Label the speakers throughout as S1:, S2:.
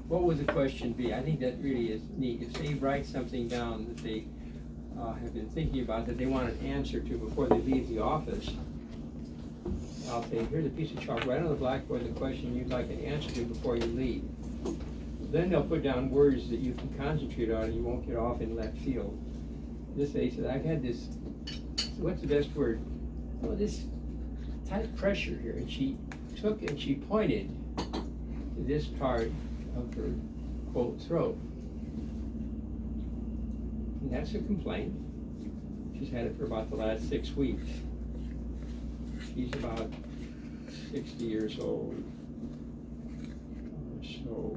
S1: What would the question be? I think that really is neat. If they write something down that they have been thinking about, that they want an answer to before they leave the office, I'll say, here's a piece of chalk, write on the blackboard the question you'd like an answer to before you leave. Then they'll put down words that you can concentrate on and you won't get off in left field. This lady said, I've had this, what's the best word? Oh, this tight pressure here. And she took and she pointed to this part of her, quote, throat. And that's a complaint. She's had it for about the last 6 weeks. She's about 60 years old, or so,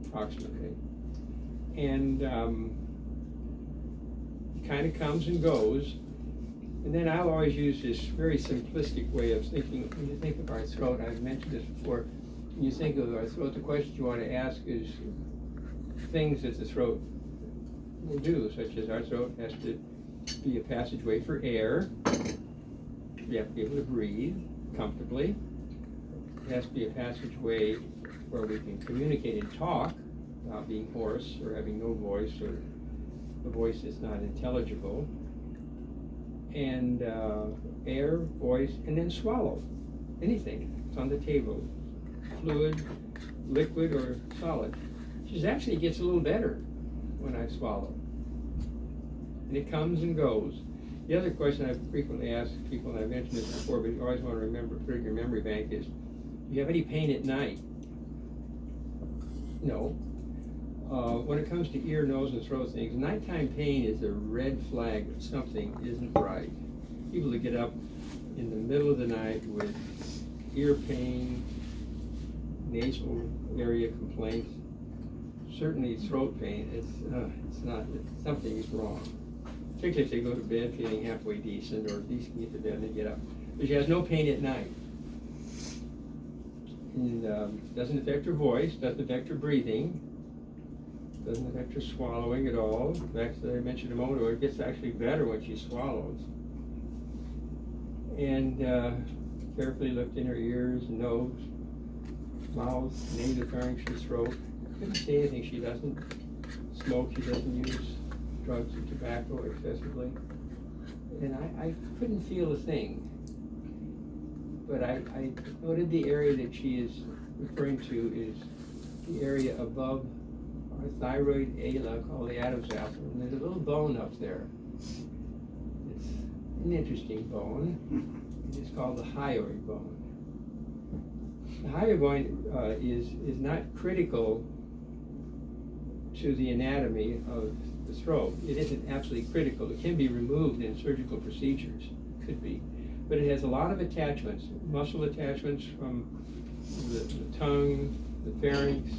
S1: approximately. And kind of comes and goes. And then I'll always use this very simplistic way of thinking. When you think of our throat, I've mentioned this before, when you think of our throat, the question you want to ask is things that the throat will do, such as our throat has to be a passageway for air. We have to be able to breathe comfortably. It has to be a passageway where we can communicate and talk without being hoarse or having no voice or a voice that's not intelligible. And air, voice, and then swallow. Anything. It's on the table. Fluid, liquid, or solid. She actually gets a little better when I swallow. And it comes and goes. The other question I frequently ask people, and I've mentioned this before, but you always want to remember, put it in your memory bank, is, do you have any pain at night? No. When it comes to ear, nose, and throat things, nighttime pain is a red flag that something isn't right. People that get up in the middle of the night with ear pain, nasal area complaints, certainly throat pain, it's not, something is wrong. Particularly if they go to bed feeling halfway decent, or at least can get to bed and they get up. But she has no pain at night. And doesn't affect her voice, doesn't affect her breathing, doesn't affect her swallowing at all. In fact, as I mentioned a moment ago, it gets actually better when she swallows. And carefully lift in her ears, nose, mouth, nasopharynx, her throat. Couldn't say anything. She doesn't smoke, she doesn't use drugs or tobacco excessively. And I couldn't feel a thing. But I noted the area that she is referring to is the area above our thyroid ala, called the Adam's apple. And there's a little bone up there. It's an interesting bone. It's called the hyoid bone. The hyoid bone is not critical to the anatomy of the throat. It isn't absolutely critical. It can be removed in surgical procedures, could be. But it has a lot of attachments, muscle attachments from the tongue, the pharynx,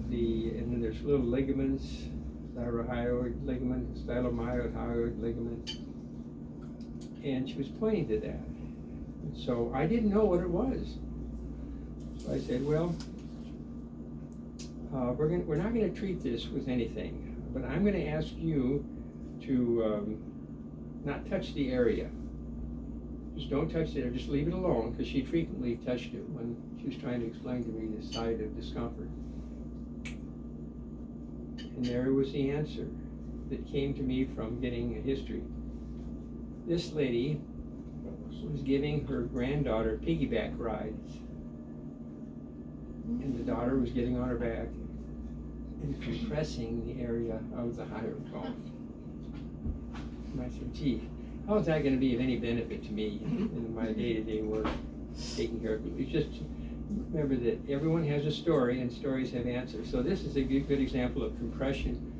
S1: and then there's little ligaments, thyrohyoid ligament, stylomyoid ligament. And she was pointing to that. So I didn't know what it was. So I said, well, we're not going to treat this with anything, but I'm going to ask you to not touch the area. Just don't touch it, or just leave it alone, because she frequently touched it when she was trying to explain to me the side of discomfort. And there was the answer that came to me from getting a history. This lady was giving her granddaughter piggyback rides. And the daughter was getting on her back and compressing the area of the hyoid bone. And I said, gee, how is that going to be of any benefit to me in my day-to-day work, taking care of people? It's just, remember that everyone has a story, and stories have answers. So this is a good example of compression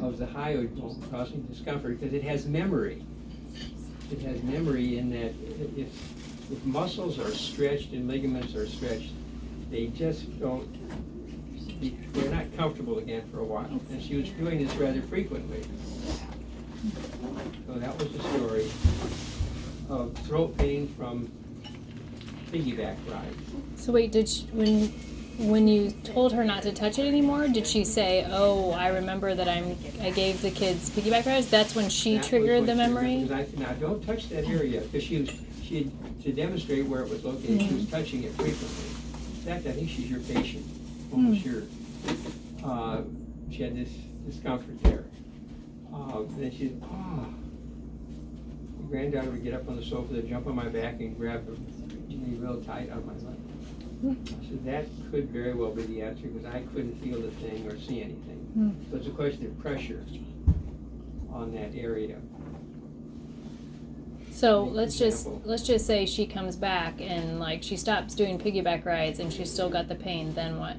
S1: of the hyoid bone causing discomfort, because it has memory. It has memory in that if muscles are stretched and ligaments are stretched, they just they're not comfortable again for a while. And she was doing this rather frequently. So that was the story of throat pain from piggyback rides.
S2: So wait, did she, when you told her not to touch it anymore, did she say, "Oh, I remember that I gave the kids piggyback rides"? That's when she triggered the memory.
S1: I said, now don't touch that area, because she had, to demonstrate where it was located, she was touching it frequently. In fact, I think she's your patient, almost sure. she had this discomfort there. Then she, the granddaughter would get up on the sofa, they'd jump on my back and grab me real tight on my leg. So that could very well be the answer, because I couldn't feel the thing or see anything. So it's a question of pressure on that area.
S2: So
S1: Make
S2: let's
S1: example.
S2: just say she comes back and like she stops doing piggyback rides and she's still got the pain. Then what?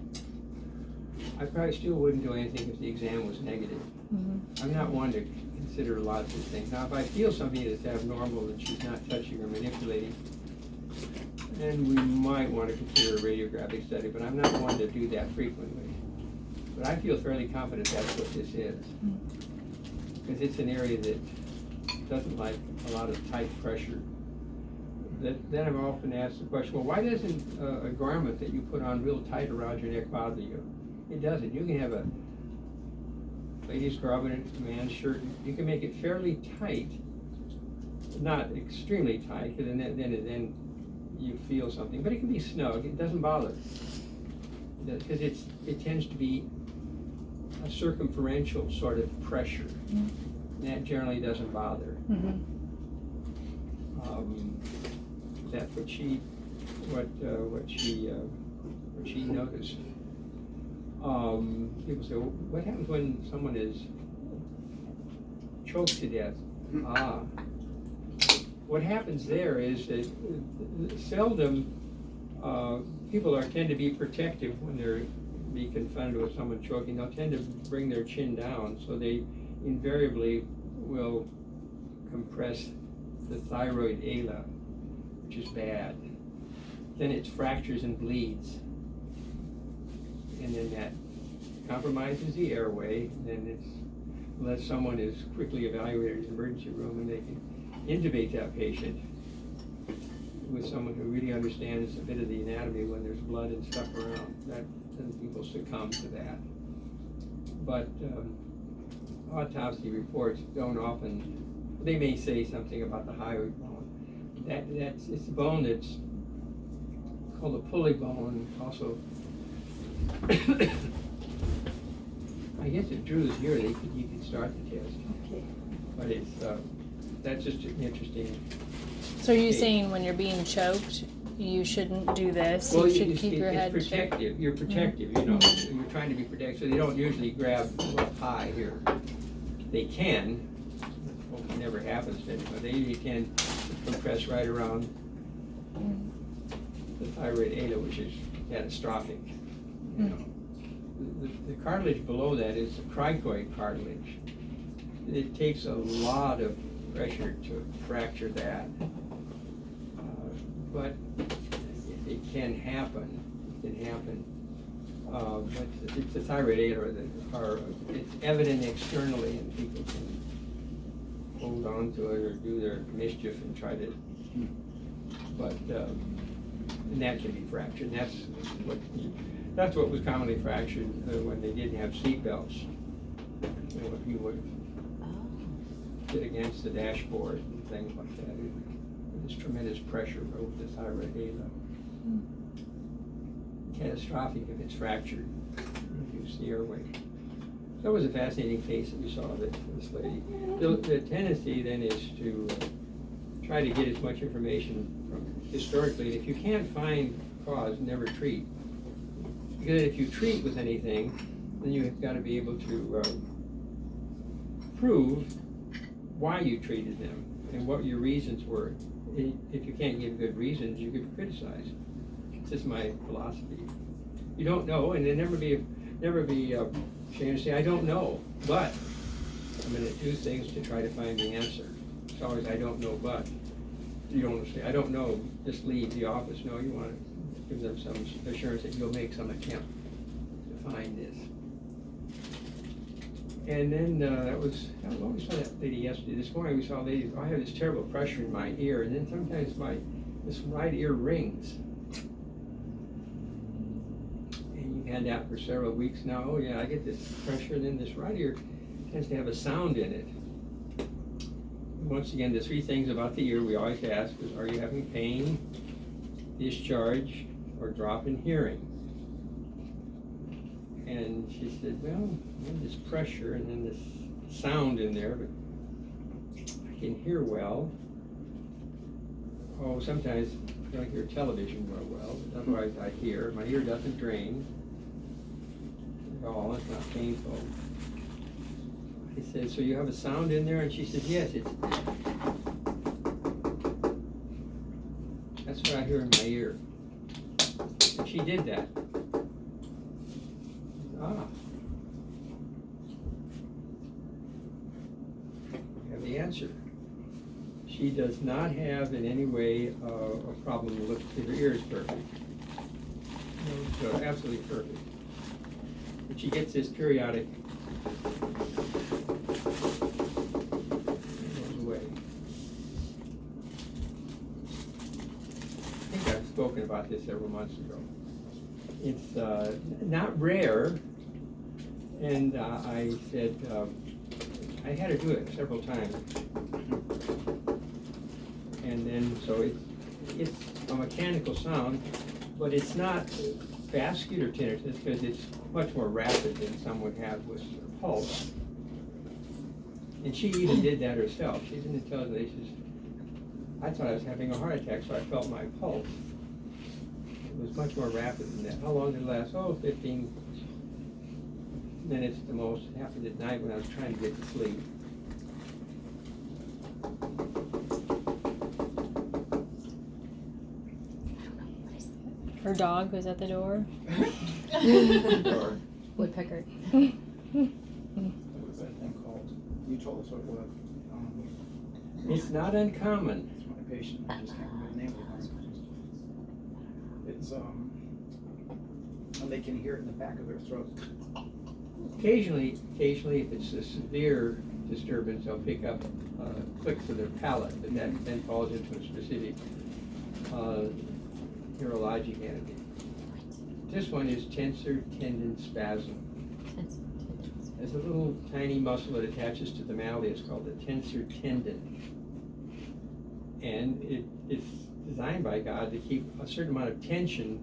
S1: I probably still wouldn't do anything if the exam was negative. I'm not one to consider lots of things. Now, if I feel something that's abnormal and she's not touching or manipulating, then we might want to consider a radiographic study, but I'm not one to do that frequently. But I feel fairly confident that's what this is, because it's an area that doesn't like a lot of tight pressure. Then I'm often asked the question, well, why doesn't a garment that you put on real tight around your neck bother you? It doesn't. You can have a ladies' garment, a man's shirt. You can make it fairly tight, not extremely tight, because then you feel something. But it can be snug. It doesn't bother, because it tends to be a circumferential sort of pressure. That generally doesn't bother. That's what she noticed. People say, well, what happens when someone is choked to death? What happens there is that seldom people tend to be protective when they're be confronted with someone choking. They'll tend to bring their chin down, so they invariably will compress the thyroid ala, which is bad. Then it fractures and bleeds, and then that compromises the airway. Then it's, unless someone is quickly evaluated in the emergency room and they can intubate that patient with someone who really understands a bit of the anatomy when there's blood and stuff around, that then people succumb to that. But autopsy reports don't often, they may say something about the hyoid bone. It's a bone that's called a pulley bone. Also, I guess if Drew was here, you could start the test.
S3: Okay.
S1: But it's that's just an interesting.
S2: So are you
S1: case.
S2: saying when you're being choked, you shouldn't do this?
S1: Well,
S2: you should keep your head
S1: it's protective. You're protective, you know. You're trying to be protective, so they don't usually grab up high here. They can. Well, it never happens to anyone. They usually can compress right around the thyroid ala, which is catastrophic. You know, the cartilage below that is the cricoid cartilage. It takes a lot of pressure to fracture that, but it can happen. It can happen. But it's the thyroid ala that are, it's evident externally, and people can hold on to it or do their mischief and try to, but and that can be fractured. That's what was commonly fractured when they didn't have seat belts. You know, if you would sit against the dashboard and things like that, there's tremendous pressure over the thyroid ala. Catastrophic if it's fractured, reduce the airway. That was a fascinating case that we saw of this lady. The tendency then is to try to get as much information from historically. If you can't find cause, never treat. Because if you treat with anything, then you've got to be able to prove why you treated them and what your reasons were. If you can't give good reasons, you could criticize. It's just my philosophy. You don't know, and then never be ashamed to say, I don't know, but I'm going to do things to try to find the answer. It's always, I don't know, but. You don't want to say, I don't know, just leave the office. No, you want to give them some assurance that you'll make some attempt to find this. And then I always saw that lady yesterday. This morning we saw a lady, I have this terrible pressure in my ear, and then sometimes this right ear rings. And you've had that for several weeks now. Oh yeah, I get this pressure, and then this right ear tends to have a sound in it. Once again, the three things about the ear we always ask is, are you having pain, discharge, or drop in hearing? And she said, well, there's pressure and then this sound in there, but I can hear well. Oh, sometimes I don't hear television real well, but otherwise I hear. My ear doesn't drain at all, it's not painful. I said, so you have a sound in there? And she said, yes, that's what I hear in my ear. And she did that. We have the answer. She does not have in any way a problem with her ear is perfect. So absolutely perfect. But she gets this periodic. It goes away. I think I've spoken about this several months ago. It's not rare, and I said I had to do it several times. And then, so it's a mechanical sound, but it's not vascular tinnitus because it's much more rapid than some would have with a pulse. And she even did that herself. She didn't tell me, she says, I thought I was having a heart attack, so I felt my pulse. It was much more rapid than that. How long did it last? Oh, 15 minutes at the most. It happened at night when I was trying to get to sleep.
S2: Her dog was at the door.
S3: Woodpecker.
S4: What was that thing called? You told us what it was.
S1: It's not uncommon.
S4: It's my patient, I just can't remember the name of it. It's, and they can hear it in the back of their throat.
S1: Occasionally, if it's a severe disturbance, they'll pick up clicks of their palate, but that then falls into a specific neurologic entity. This one is tensor tendon spasm. There's a little tiny muscle that attaches to the malleus called the tensor tendon. And it's designed by God to keep a certain amount of tension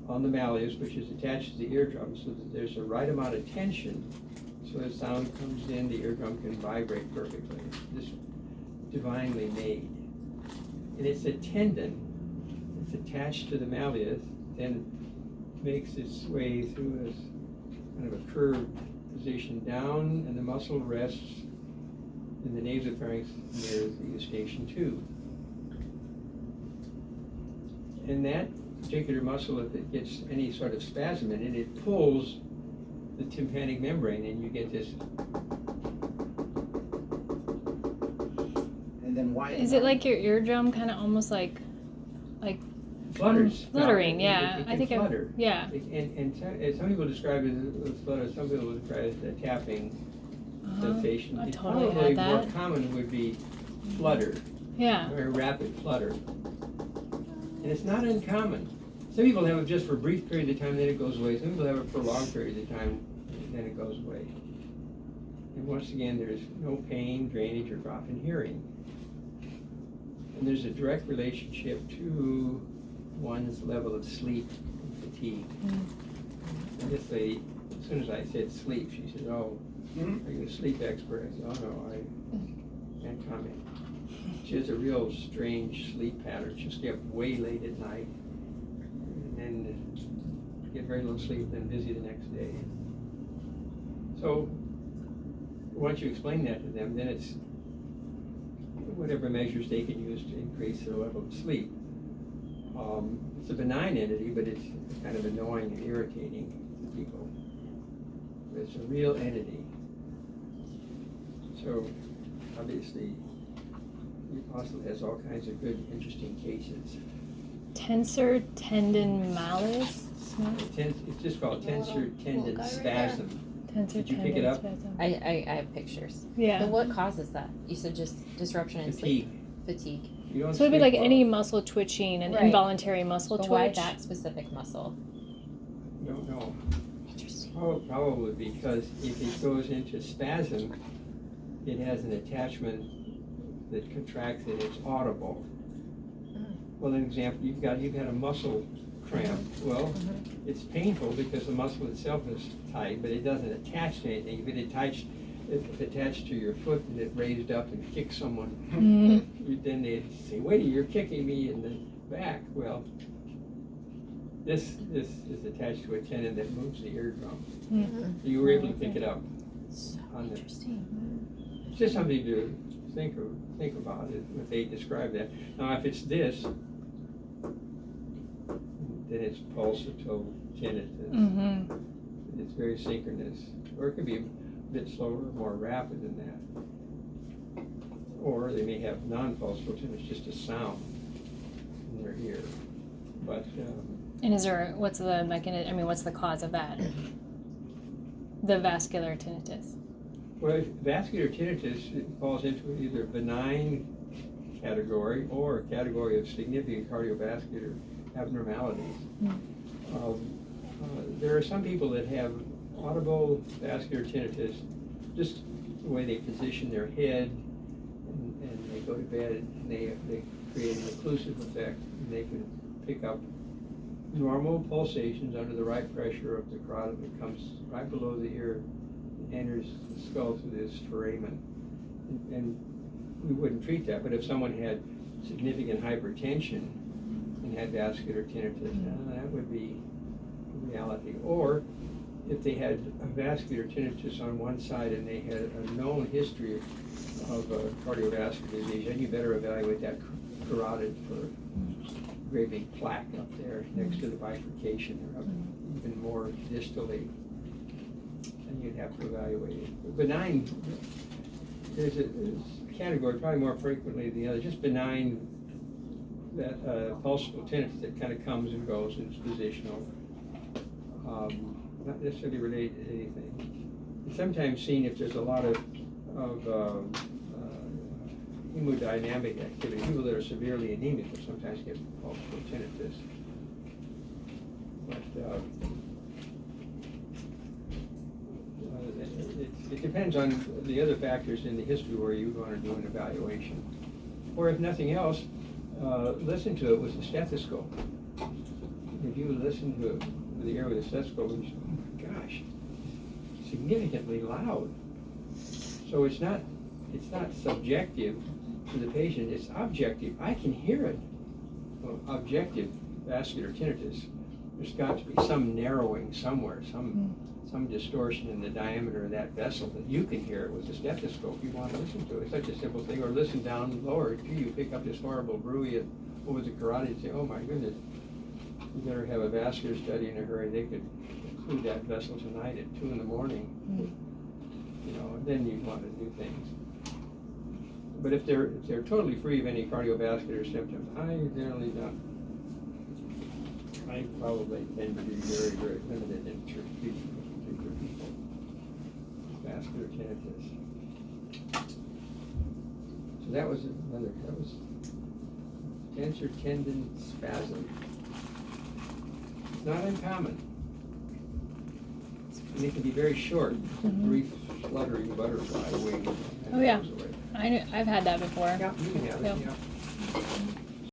S1: on the malleus, which is attached to the eardrum, so that there's the right amount of tension so the sound comes in, the eardrum can vibrate perfectly. It's just divinely made. And it's a tendon. It's attached to the malleus, then makes its way through this kind of a curved position down, and the muscle rests in the nasopharynx near the eustachian tube. And that particular muscle, if it gets any sort of spasm in it, it pulls the tympanic membrane, and you get this.
S4: And then why?
S2: Is it like your eardrum kind of almost like
S1: Flutters.
S2: fluttering?
S1: No,
S2: yeah,
S1: it
S2: I think
S1: flutter.
S2: Yeah.
S1: And some people describe it as flutter. Some people describe it as a tapping sensation.
S2: I
S1: It
S2: totally
S1: probably
S2: had
S1: more
S2: that.
S1: common would be flutter.
S2: Yeah.
S1: Very rapid flutter. And it's not uncommon. Some people have it just for a brief period of time, then it goes away. Some people have it for long periods of time, then it goes away. And once again, there's no pain, drainage, or drop in hearing. And there's a direct relationship to one's level of sleep and fatigue. And this lady, as soon as I said sleep, she said, "Oh, are you a sleep expert?" I said, "Oh no, I can't comment." She has a real strange sleep pattern. She'll stay up way late at night and then get very little sleep, then busy the next day. So once you explain that to them, then it's whatever measures they can use to increase their level of sleep. It's a benign entity, but it's kind of annoying and irritating to people. But it's a real entity. So obviously, the apostle has all kinds of good, interesting cases.
S2: Tensor tendon malleus?
S1: It's just called tensor tendon spasm.
S2: Tensor
S1: Did you
S2: tendon
S1: pick it up?
S2: spasm.
S3: I have pictures.
S2: Yeah.
S3: But what causes that? You said just disruption in sleep.
S1: Fatigue.
S3: Fatigue.
S1: You don't
S2: So it'd be
S1: sleep
S2: like
S1: well.
S2: any muscle twitching, an
S3: Right.
S2: involuntary muscle
S3: But
S2: twitch.
S3: why that specific muscle?
S1: Don't know.
S3: Interesting.
S1: Probably because if it goes into spasm, it has an attachment that contracts and it's audible. Well, an example, you've got a muscle cramp. Well, it's painful because the muscle itself is tight, but it doesn't attach to anything. If it attached to your foot and it raised up and kicked someone, then they'd say, wait, you're kicking me in the back. Well, this is attached to a tendon that moves the eardrum. You were able to pick it up.
S3: So
S1: On the-
S3: interesting.
S1: It's just something to think about it, if they describe that. Now, if it's this, then it's pulsatile tinnitus. It's very synchronous, or it could be a bit slower or more rapid than that. Or they may have non-pulsatile tinnitus, just a sound in their ear. But
S2: And what's the mechanism? I mean, what's the cause of that? The vascular tinnitus.
S1: well, vascular tinnitus, it falls into either benign category or a category of significant cardiovascular abnormalities. There are some people that have audible vascular tinnitus, just the way they position their head and they go to bed, and they create an occlusive effect, and they can pick up normal pulsations under the right pressure of the carotid that comes right below the ear, enters the skull through this foramen, and we wouldn't treat that. But if someone had significant hypertension and had vascular tinnitus, that would be reality. Or if they had a vascular tinnitus on one side and they had a known history of cardiovascular disease, then you better evaluate that carotid for great big plaque up there next to the bifurcation, or up even more distally, and you'd have to evaluate it. Benign, there's a category, probably more frequently than the other, just benign that pulsatile tinnitus that kind of comes and goes and is positional, not necessarily related to anything. It's sometimes seen if there's a lot of hemodynamic activity. People that are severely anemic will sometimes get pulsatile tinnitus. But it depends on the other factors in the history where you want to do an evaluation. Or if nothing else, listen to it with a stethoscope. If you listen to it with the ear with a stethoscope, you say, oh my gosh, significantly loud. So it's not subjective to the patient, it's objective. I can hear it. Well, objective vascular tinnitus, there's got to be some narrowing somewhere, some distortion in the diameter of that vessel that you can hear it with a stethoscope. You want to listen to it. It's such a simple thing. Or listen down lower. Gee, you pick up this horrible bruit over the carotid and say, oh my goodness, you better have a vascular study in a hurry. They could include that vessel tonight at 2 in the morning. You know, and then you want to do things. But if they're totally free of any cardiovascular symptoms, I generally don't. I probably tend to be very, very limited in treatment for people with vascular tinnitus. So that was tensor tendon spasm. It's not uncommon. And it can be very short, a brief fluttering butterfly wing.
S2: Oh yeah, I've had that before.
S1: Yeah, you can have it,
S2: Yep.
S1: yeah.